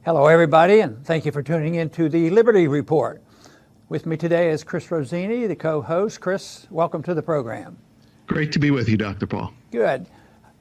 Hello, everybody, and thank you for tuning in to the Liberty Report. With me today is Chris Rossini, the co-host. Chris, welcome to the program. Great to be with you, Dr. Paul. Good.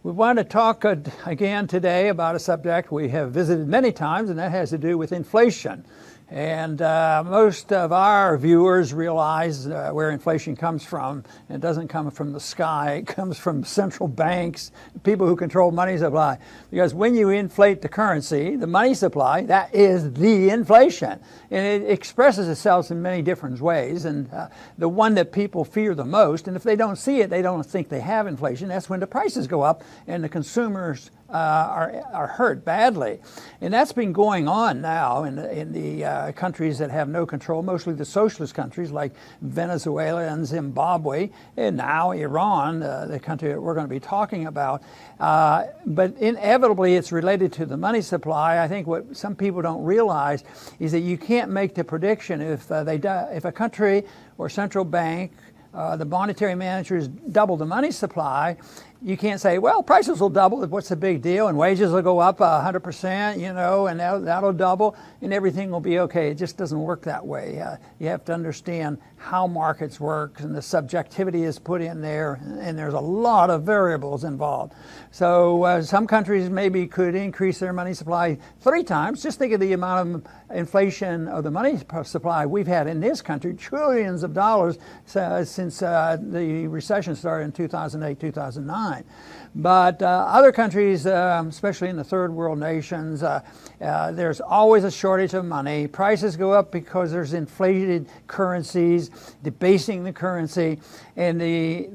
We want to talk again today about a subject we have visited many times, and that has to do with inflation. And most of our viewers realize where inflation comes from. It doesn't come from the sky. It comes from central banks, people who control money supply. Because when you inflate the currency, the money supply, that is the inflation. And it expresses itself in many different ways. And the one that people fear the most, and if they don't see it, they don't think they have inflation, that's when the prices go up and the consumers are hurt badly. And that's been going on now in the countries that have no control, mostly the socialist countries like Venezuela and Zimbabwe, and now Iran, the country that we're going to be talking about. But inevitably it's related to the money supply. I think what some people don't realize is that you can't make the prediction if a country or central bank, the monetary managers double the money supply. You can't say, well, prices will double, what's the big deal? And wages will go up 100%, and that'll double, and everything will be okay. It just doesn't work that way. You have to understand how markets work, and the subjectivity is put in there, and there's a lot of variables involved. So some countries maybe could increase their money supply 3 times. Just think of the amount of inflation of the money supply we've had in this country, trillions of dollars since the recession started in 2008, 2009. But other countries, especially in the third world nations, there's always a shortage of money. Prices go up because there's inflated currencies, debasing the currency. And the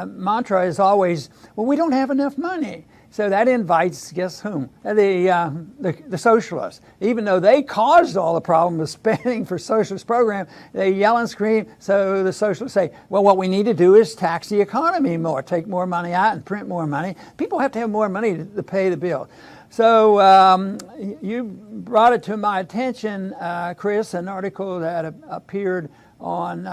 mantra is always, well, we don't have enough money. So that invites, guess whom? The socialists. Even though they caused all the problem of spending for socialist program, they yell and scream. So the socialists say, well, what we need to do is tax the economy more, take more money out and print more money. People have to have more money to pay the bill. So you brought it to my attention, Chris, an article that appeared on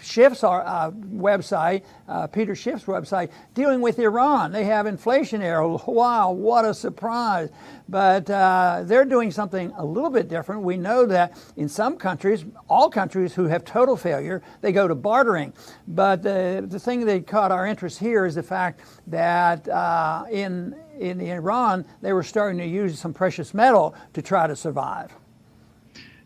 Schiff's website, Peter Schiff's website, dealing with Iran. They have inflation there. Wow, what a surprise. But they're doing something a little bit different. We know that in some countries, all countries who have total failure, they go to bartering. But the thing that caught our interest here is the fact that in Iran, they were starting to use some precious metal to try to survive.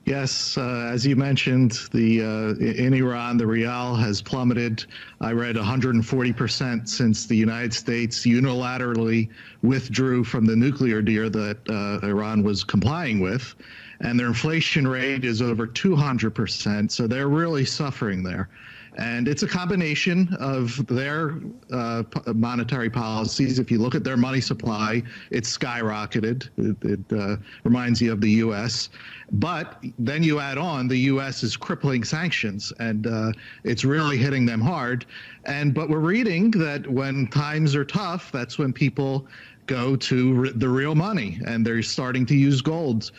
Yes, as you mentioned, in Iran, the rial has plummeted. I read 140% since the United States unilaterally withdrew from the nuclear deal that Iran was complying with. And their inflation rate is over 200%. So they're really suffering there. And it's a combination of their monetary policies. If you look at their money supply, it's skyrocketed. It reminds you of the U.S. But then you add on, the U.S. is crippling sanctions, and it's really hitting them hard. But we're reading that when times are tough, that's when people go to the real money, and they're starting to use gold.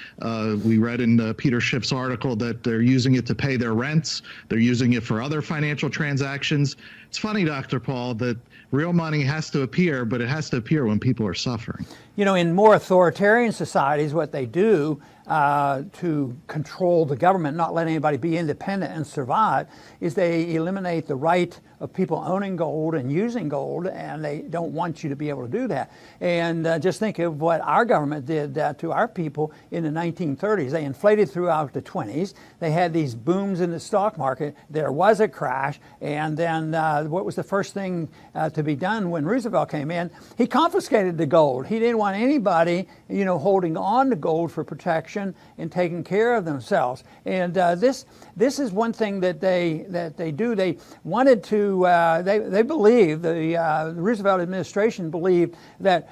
We read in Peter Schiff's article that they're using it to pay their rents. They're using it for other financial transactions. It's funny, Dr. Paul, that real money has to appear, but it has to appear when people are suffering. In more authoritarian societies, what they do to control the government, not let anybody be independent and survive, is they eliminate the right of people owning gold and using gold, and they don't want you to be able to do that. And just think of what our government did to our people in the 1930s. They inflated throughout the 20s. They had these booms in the stock market. There was a crash, and then what was the first thing to be done when Roosevelt came in? He confiscated the gold. He didn't want anybody, holding on to gold for protection and taking care of themselves. And this is one thing that they do. They wanted to. They believe the Roosevelt administration believed that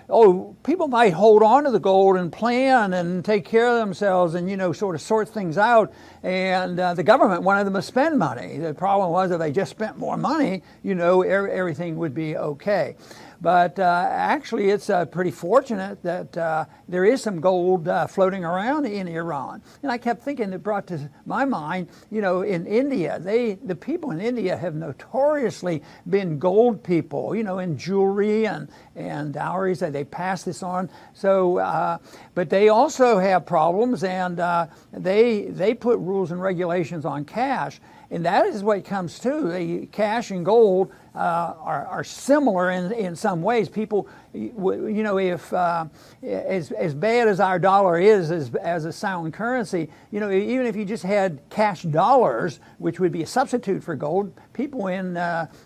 people might hold on to the gold and plan and take care of themselves and sort of sort things out. And the government wanted them to spend money. The problem was if they just spent more money, everything would be okay. But actually, it's pretty fortunate that there is some gold floating around in Iran. And I kept thinking, it brought to my mind, in India, the people in India have notoriously been gold people, in jewelry and dowries. They pass this on. So, but they also have problems, and they put rules and regulations on cash. And that is what it comes to. The cash and gold are similar in some ways. People, if as bad as our dollar is as a sound currency, even if you just had cash dollars, which would be a substitute for gold, people in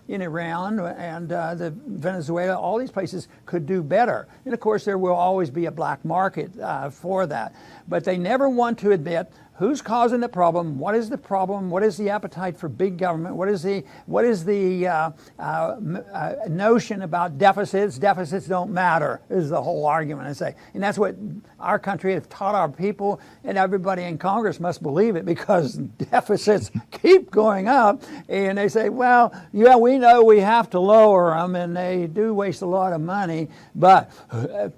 Iran and the Venezuela, all these places could do better. And of course, there will always be a black market for that. But they never want to admit who's causing the problem. What is the problem? What is the appetite for big government? What is the notion about deficits? Deficits don't matter is the whole argument, I say. And that's what our country has taught our people, and everybody in Congress must believe it, because deficits keep going up. And they say, well, yeah, we know we have to lower them, and they do waste a lot of money, but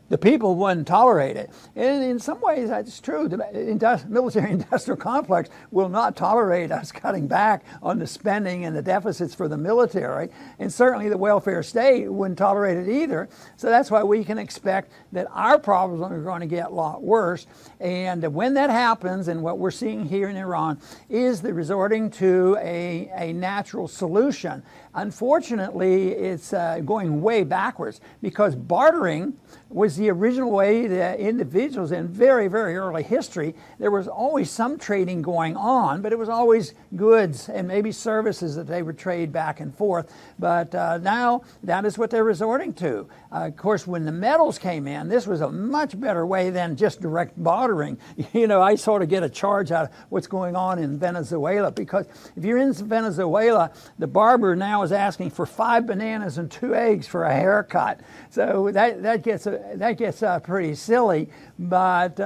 the people wouldn't tolerate it. And in some ways, that's true. The military industrial complex will not tolerate us cutting back on the spending and the deficits for the military, and certainly the welfare state wouldn't tolerate it either. So that's why we can expect that our problems are going to get a lot worse. And when that happens, and what we're seeing here in Iran is the resorting to a natural solution. Unfortunately, it's going way backwards, because bartering was the original way that individuals in very, very early history, there was always some trading going on, but it was always goods and maybe services that they would trade back and forth. But now that is what they're resorting to. Of course, when the metals came in, this was a much better way than just direct bartering. I sort of get a charge out of what's going on in Venezuela, because if you're in Venezuela, the barber now is asking for 5 bananas and 2 eggs for a haircut. So that gets pretty silly, but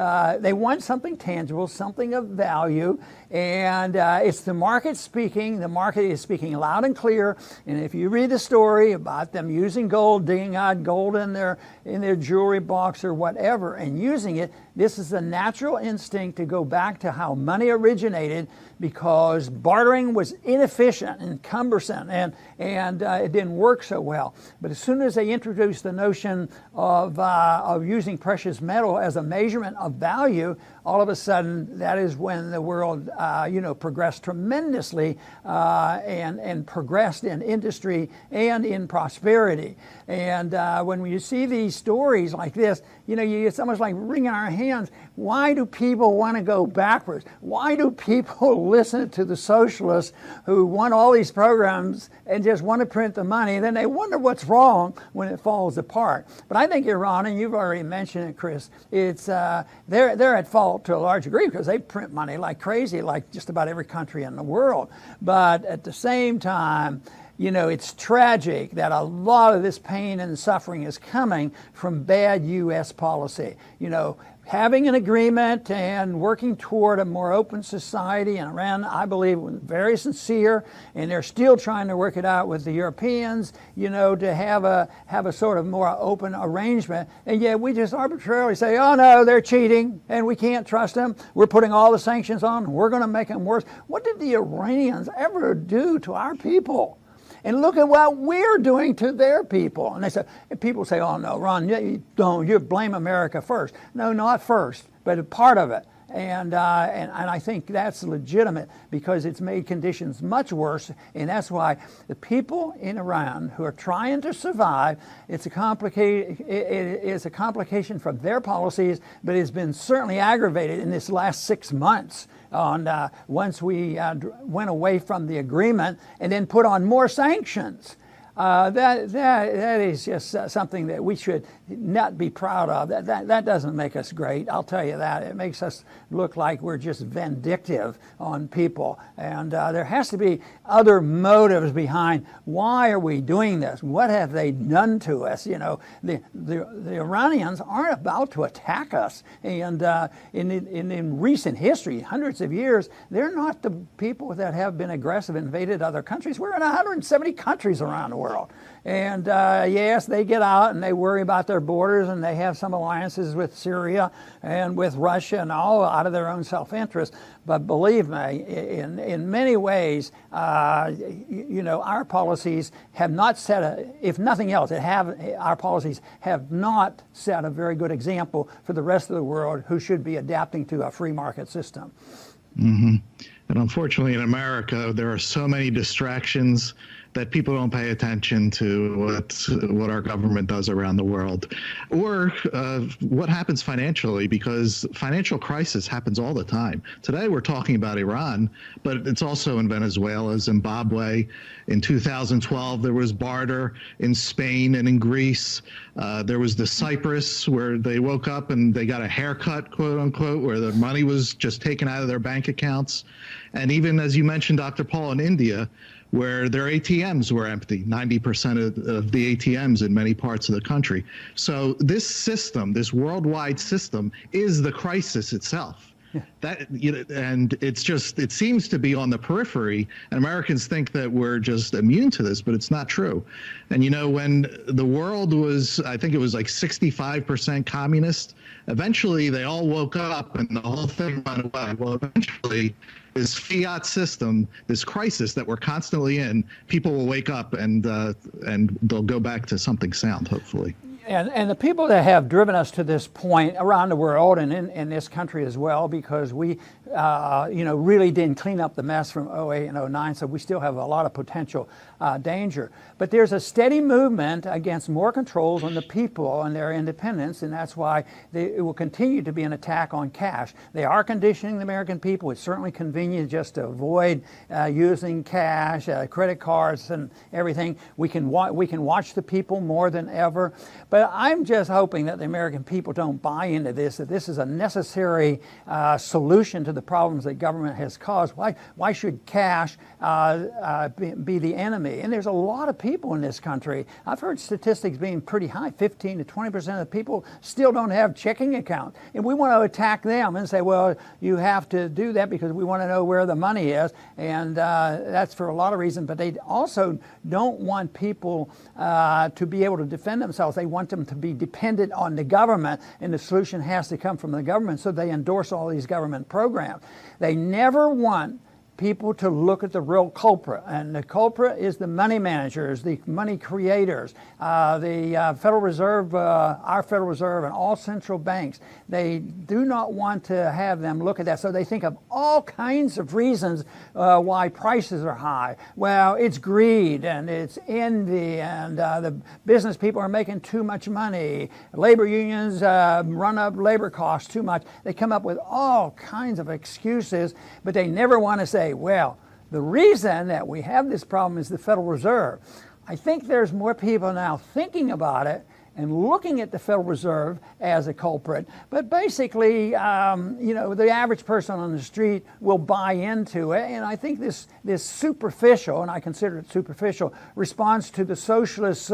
they want something tangible, something of value, and it's the market speaking. The market is speaking loud and clear. And if you read the story about them using gold, digging out gold in their jewelry box or whatever, and using it, this is a natural instinct to go back to how money originated, because bartering was inefficient and cumbersome, and it didn't work so well. But as soon as they introduced the notion of using precious metal as a measurement of value, all of a sudden, that is when the world, progressed tremendously and progressed in industry and in prosperity. And when you see these stories like this, it's almost like wringing our hands. Why do people want to go backwards? Why do people listen to the socialists who want all these programs and just want to print the money? And then they wonder what's wrong when it falls apart. But I think Iran, and you've already mentioned it, Chris, it's they're at fault to a large degree, because they print money like crazy, like just about every country in the world. But at the same time, it's tragic that a lot of this pain and suffering is coming from bad U.S. policy. Having an agreement and working toward a more open society, and Iran, I believe, was very sincere, and they're still trying to work it out with the Europeans, to have a sort of more open arrangement. And yet we just arbitrarily say, oh no, they're cheating, and we can't trust them. We're putting all the sanctions on. We're going to make them worse. What did the Iranians ever do to our people? And look at what we're doing to their people. And people say, oh no, Ron, you blame America first. No, not first, but part of it. And I think that's legitimate, because it's made conditions much worse. And that's why the people in Iran who are trying to survive, it's a complication from their policies, but it's been certainly aggravated in this last 6 months. Once we went away from the agreement and then put on more sanctions. That is just something that we should not be proud of. That doesn't make us great, I'll tell you that. It makes us look like we're just vindictive on people. And there has to be other motives behind why are we doing this? What have they done to us? The Iranians aren't about to attack us. And in recent history, hundreds of years, they're not the people that have been aggressive, invaded other countries. We're in 170 countries around the world. world. And yes, they get out and they worry about their borders, and they have some alliances with Syria and with Russia and all out of their own self-interest. But believe me, in many ways, our policies have not set if nothing else, our policies have not set a very good example for the rest of the world who should be adapting to a free market system. Mm-hmm. And unfortunately, in America, there are so many distractions that people don't pay attention to what our government does around the world, or what happens financially, because financial crisis happens all the time. Today we're talking about Iran, but it's also in Venezuela, Zimbabwe. In 2012, there was barter in Spain and in Greece. There was the Cyprus, where they woke up and they got a haircut, quote unquote, where the money was just taken out of their bank accounts. And even, as you mentioned, Dr. Paul, in India, where their ATMs were empty, 90% of the ATMs in many parts of the country. So this system, this worldwide system, is the crisis itself. And it seems to be on the periphery, and Americans think that we're just immune to this, but it's not true. And when the world was, I think it was like 65% communist, eventually they all woke up and the whole thing went away. Well, eventually this fiat system, this crisis that we're constantly in, people will wake up and they'll go back to something sound, hopefully. And the people that have driven us to this point around the world and in this country as well, because we, really didn't clean up the mess from 08 and 09, so we still have a lot of potential danger. But there's a steady movement against more controls on the people and their independence, and that's why it will continue to be an attack on cash. They are conditioning the American people. It's certainly convenient just to avoid using cash, credit cards, and everything. We can watch the people more than ever. But I'm just hoping that the American people don't buy into this, that this is a necessary solution to the problems that government has caused. Why should cash be the enemy? And there's a lot of people in this country. I've heard statistics being pretty high. 15 to 20% of the people still don't have checking accounts. And we want to attack them and say, well, you have to do that because we want to know where the money is. And that's for a lot of reasons. But they also don't want people to be able to defend themselves. They want them to be dependent on the government, and the solution has to come from the government, so they endorse all these government programs. They never want people to look at the real culprit, and the culprit is the money managers, the money creators, the Federal Reserve, our Federal Reserve, and all central banks. They do not want to have them look at that, so they think of all kinds of reasons why prices are high. Well, it's greed, and it's envy, and the business people are making too much money. Labor unions run up labor costs too much. They come up with all kinds of excuses, but they never want to say, well, the reason that we have this problem is the Federal Reserve. I think there's more people now thinking about it and looking at the Federal Reserve as a culprit. But basically, the average person on the street will buy into it. And I think this superficial, and I consider it superficial, response to the socialists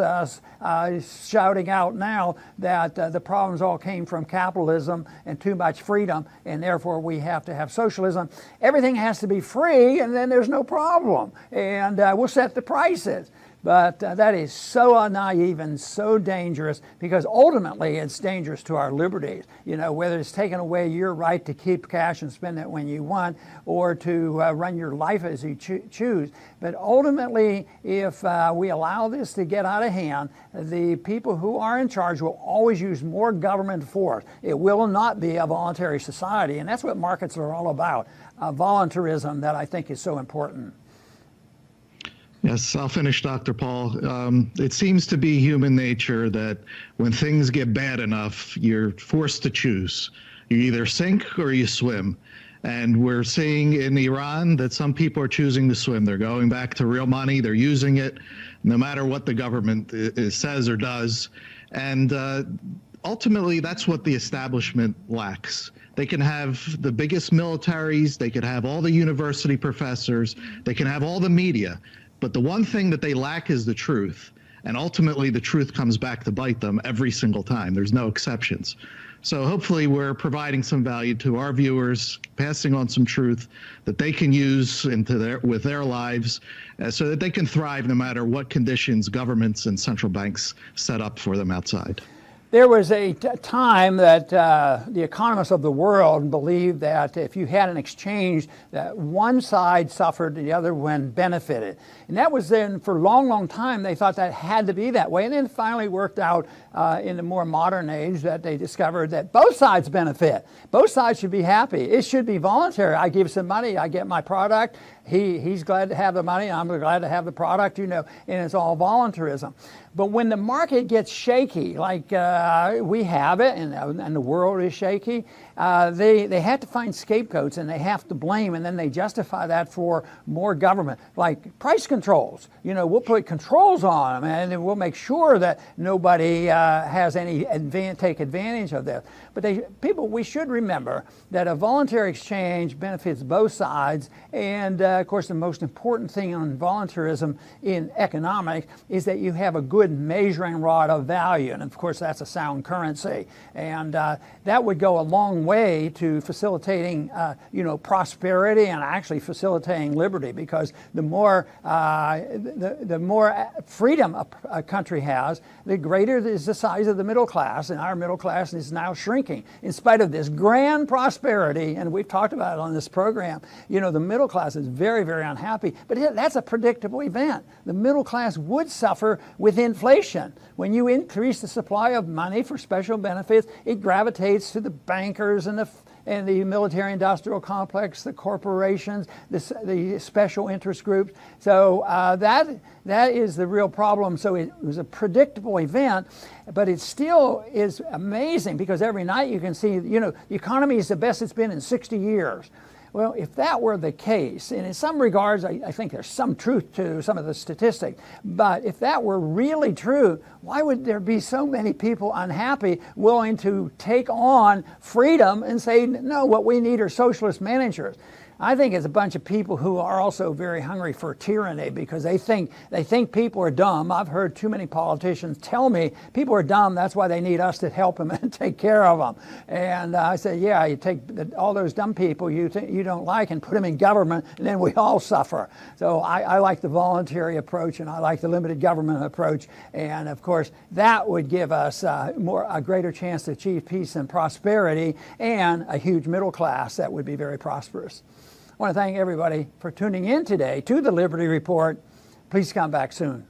shouting out now that the problems all came from capitalism and too much freedom, and therefore we have to have socialism. Everything has to be free, and then there's no problem. And we'll set the prices. But that is so naive and so dangerous, because ultimately it's dangerous to our liberties. Whether it's taking away your right to keep cash and spend it when you want, or to run your life as you choose. But ultimately, if we allow this to get out of hand, the people who are in charge will always use more government force. It will not be a voluntary society, and that's what markets are all about. Voluntarism that I think is so important. Yes, I'll finish, Dr. Paul. It seems to be human nature that when things get bad enough, you're forced to choose. You either sink or you swim. And we're seeing in Iran that some people are choosing to swim. They're going back to real money. They're using it no matter what the government says or does. And ultimately, that's what the establishment lacks. They can have the biggest militaries. They could have all the university professors. They can have all the media. But the one thing that they lack is the truth. And ultimately, the truth comes back to bite them every single time. There's no exceptions. So hopefully we're providing some value to our viewers, passing on some truth that they can use with their lives so that they can thrive no matter what conditions governments and central banks set up for them outside. There was a time that the economists of the world believed that if you had an exchange, that one side suffered, the other one benefited. And that was then, for a long, long time, they thought that had to be that way. And then it finally worked out in the more modern age that they discovered that both sides benefit. Both sides should be happy. It should be voluntary. I give some money, I get my product. He's glad to have the money, I'm glad to have the product, and it's all voluntarism. But when the market gets shaky, like we have it, and the world is shaky, they have to find scapegoats, and they have to blame, and then they justify that for more government, like price controls. We'll put controls on them, and we'll make sure that nobody has any take advantage of this. But we should remember that a voluntary exchange benefits both sides, and of course, the most important thing on voluntarism in economics is that you have a good measuring rod of value, and of course, that's a sound currency, and that would go a long way to facilitating, prosperity and actually facilitating liberty. Because the more freedom a country has, the greater is the size of the middle class, and our middle class is now shrinking in spite of this grand prosperity. And we've talked about it on this program. The middle class is very, very unhappy, but that's a predictable event. The middle class would suffer with inflation. When you increase the supply of money for special benefits, it gravitates to the bankers and the military-industrial complex, the corporations, the special interest groups. So that is the real problem. So it was a predictable event, but it still is amazing because every night you can see, the economy is the best it's been in 60 years. Well, if that were the case, and in some regards, I think there's some truth to some of the statistics, but if that were really true, why would there be so many people unhappy, willing to take on freedom and say, no, what we need are socialist managers? I think it's a bunch of people who are also very hungry for tyranny because they think people are dumb. I've heard too many politicians tell me people are dumb, that's why they need us to help them and take care of them. And I said, yeah, you take all those dumb people you don't like and put them in government, and then we all suffer. So I like the voluntary approach, and I like the limited government approach. And of course, that would give us a greater chance to achieve peace and prosperity, and a huge middle class that would be very prosperous. I want to thank everybody for tuning in today to the Liberty Report. Please come back soon.